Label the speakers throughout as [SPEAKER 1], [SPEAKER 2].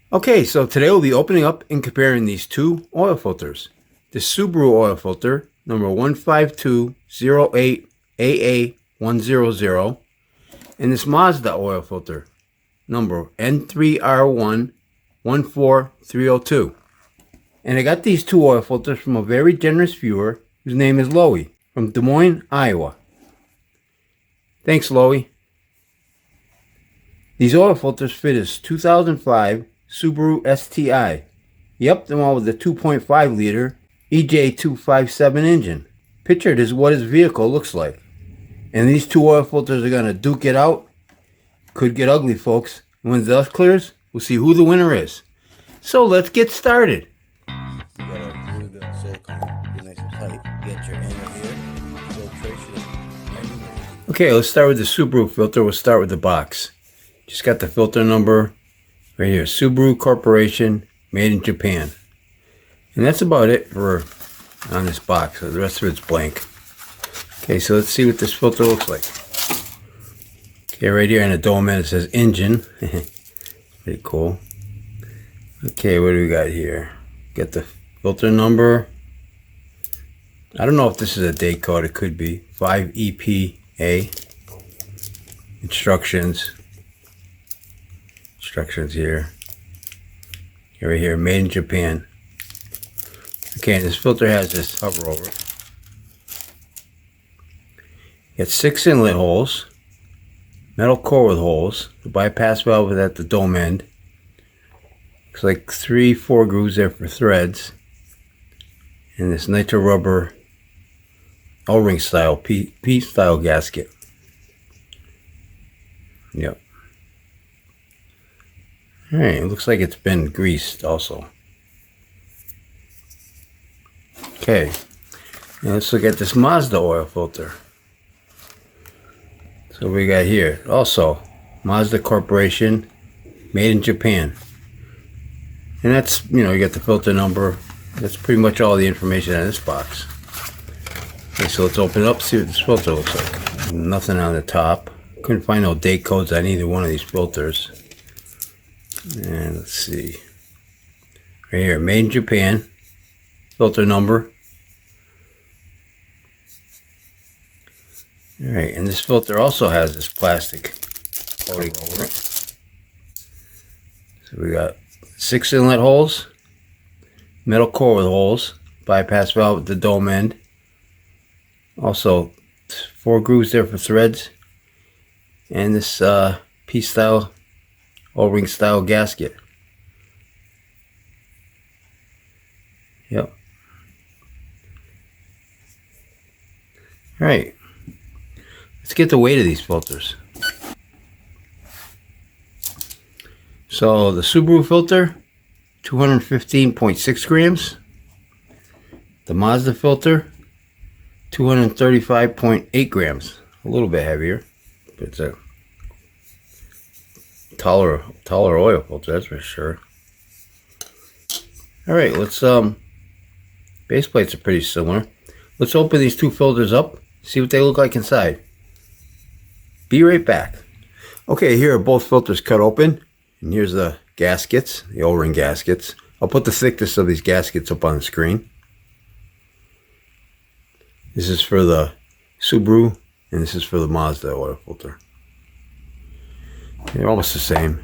[SPEAKER 1] Okay, so today we'll be opening up and comparing these two oil filters. The Subaru oil filter, number 15208AA100, and this Mazda oil filter, number N3R1-14-302. And I got these two oil filters from a very generous viewer whose name is Loey from Des Moines, Iowa. Thanks, Loey. These oil filters fit his 2005 Subaru STI. Yep, the one with the 2.5 liter EJ257 engine. Pictured is what his vehicle looks like. And these two oil filters are going to duke it out. Could get ugly, folks. When the dust clears, we'll see who the winner is. So let's get started.
[SPEAKER 2] You gotta glue the silicone, get nice and tight. Get your inner here, filtration.
[SPEAKER 1] Okay, let's start with the Subaru filter. We'll start with the box. Just got the filter number right here. Subaru Corporation, made in Japan. And that's about it for on this box. So the rest of it's blank. Okay, so let's see what this filter looks like. Okay, right here in the dome it says engine. Pretty cool. Okay, what do we got here? Got the filter number. I don't know if this is a date code. It could be 5EPA. Instructions here. Right here, made in Japan. Okay, and this filter has this hover over. Got 6 inlet holes, metal core with holes. The bypass valve is at the dome end. Looks like 3-4 grooves there for threads, and this nitro rubber O-ring style P style gasket. Yep. Alright, it looks like it's been greased also. Okay, now let's look at this Mazda oil filter. So we got here also Mazda Corporation, made in Japan. And that's, you know, you got the filter number. That's pretty much all the information in this box. Okay, so let's open it up, see what this filter looks like. Nothing on the top. Couldn't find no date codes on either one of these filters. And let's see. Right here, made in Japan. Filter number. Alright, and this filter also has this plastic coating over it. So we got 6 inlet holes, metal core with holes, bypass valve at the dome end. Also 4 grooves there for threads, and this P-style O-ring style gasket. Yep. Alright, let's get the weight of these filters. So the Subaru filter, 215.6 grams. The Mazda filter, 235.8 grams. A little bit heavier, but it's a taller oil filter, that's for sure. Alright, let's base plates are pretty similar. Let's open these two filters up, see what they look like inside. Be right back. Okay, here are both filters cut open. And here's the gaskets, the O-ring gaskets. I'll put the thickness of these gaskets up on the screen. This is for the Subaru, and this is for the Mazda oil filter. They're almost the same.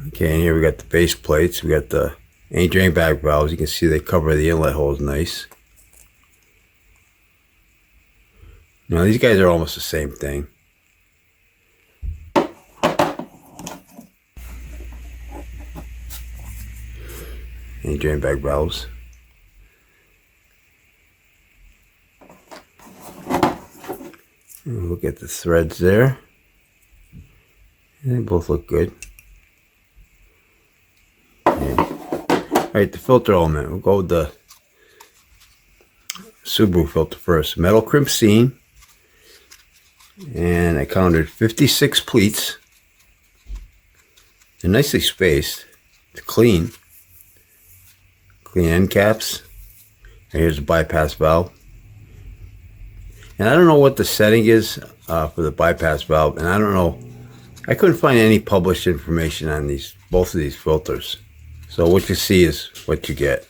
[SPEAKER 1] Okay, and here we got the base plates. We got the drain bag valves. You can see they cover the inlet holes nice. Now these guys are almost the same thing. Drain bag valves. And look at the threads there. They both look good. Alright, the filter element. We'll go with the Subaru filter first. Metal crimp seam. And I counted 56 pleats. They're nicely spaced. It's clean. Clean end caps. And here's the bypass valve. And I don't know what the setting is for the bypass valve, and I don't know I couldn't find any published information on both of these filters. So what you see is what you get.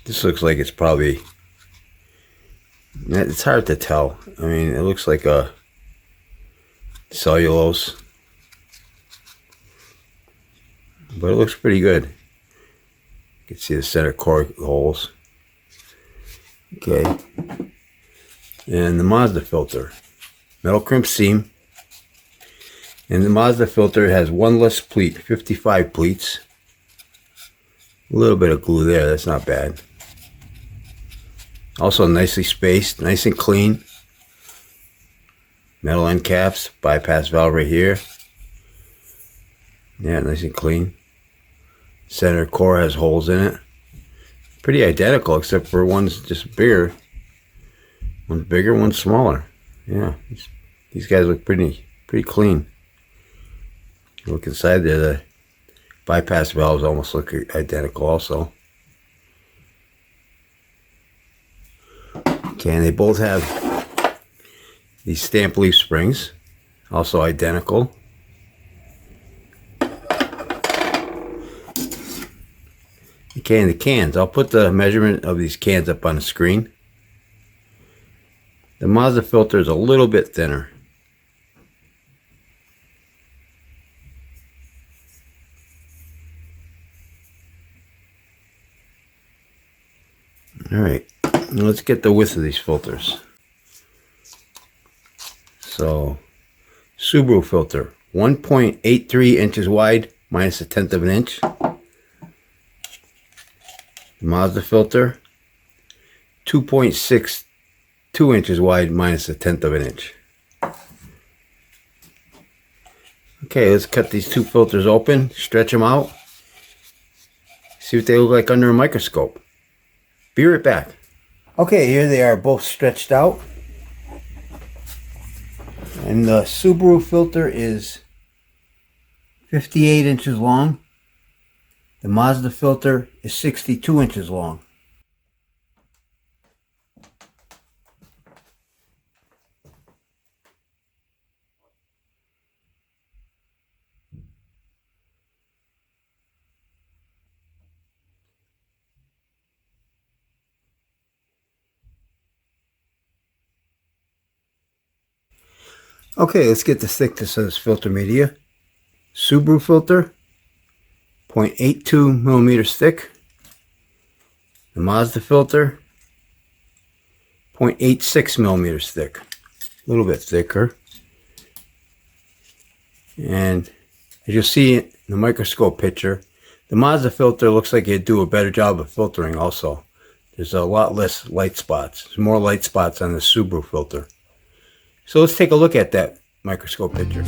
[SPEAKER 1] This looks like it's probably, it's hard to tell. I mean, it looks like a cellulose, but it looks pretty good. You can see the center core holes. Okay, and the Mazda filter, metal crimp seam, and the Mazda filter has one less pleat, 55 pleats. A little bit of glue there, that's not bad. Also nicely spaced, nice and clean. Metal end caps, bypass valve right here. Yeah, nice and clean. Center core has holes in it. Pretty identical, except for one's just bigger. One's bigger, one's smaller. Yeah, these guys look pretty clean. Look inside there, the bypass valves almost look identical also. Okay, and they both have these stamp leaf springs, also identical. Okay, and the cans, I'll put the measurement of these cans up on the screen. The Mazda filter is a little bit thinner. Alright, let's get the width of these filters. So, Subaru filter, 1.83 inches wide, minus 1/10 of an inch. The Mazda filter, 2.62 inches wide, minus 1/10 of an inch. Okay, let's cut these two filters open, stretch them out, see what they look like under a microscope. Be right back. Okay, here they are, both stretched out. And the Subaru filter is 58 inches long. The Mazda filter is 62 inches long. Okay, let's get the thickness of this filter media. Subaru filter, 0.82 millimeters thick. The Mazda filter, 0.86 millimeters thick. A little bit thicker. And as you'll see in the microscope picture, the Mazda filter looks like it'd do a better job of filtering also. There's a lot less light spots. There's more light spots on the Subaru filter. So let's take a look at that microscope picture.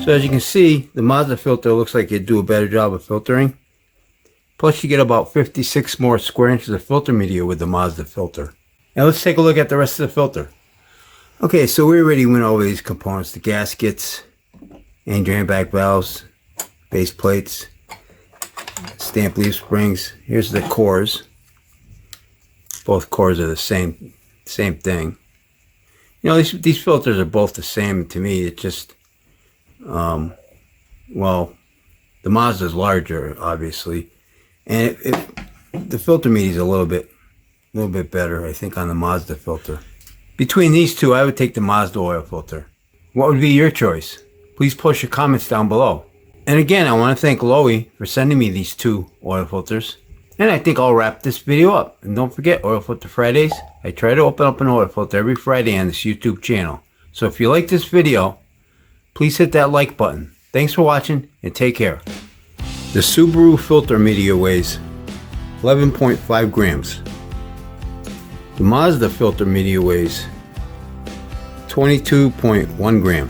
[SPEAKER 1] So as you can see, the Mazda filter looks like it'd do a better job of filtering. Plus you get about 56 more square inches of filter media with the Mazda filter. Now let's take a look at the rest of the filter. Okay, so we already went over these components, the gaskets, and drain back valves, base plates, stamp leaf springs. Here's the cores. Both cores are the same thing. You know, these filters are both the same to me. It just, well, the Mazda is larger, obviously, and the filter media is a little bit better, I think, on the Mazda filter. Between these two, I would take the Mazda oil filter. What would be your choice? Please post your comments down below. And again, I want to thank Loey for sending me these two oil filters. And I think I'll wrap this video up. And don't forget, Oil Filter Fridays. I try to open up an oil filter every Friday on this YouTube channel. So if you like this video, please hit that like button. Thanks for watching and take care. The Subaru filter media weighs 11.5 grams. The Mazda filter media weighs 22.1 gram.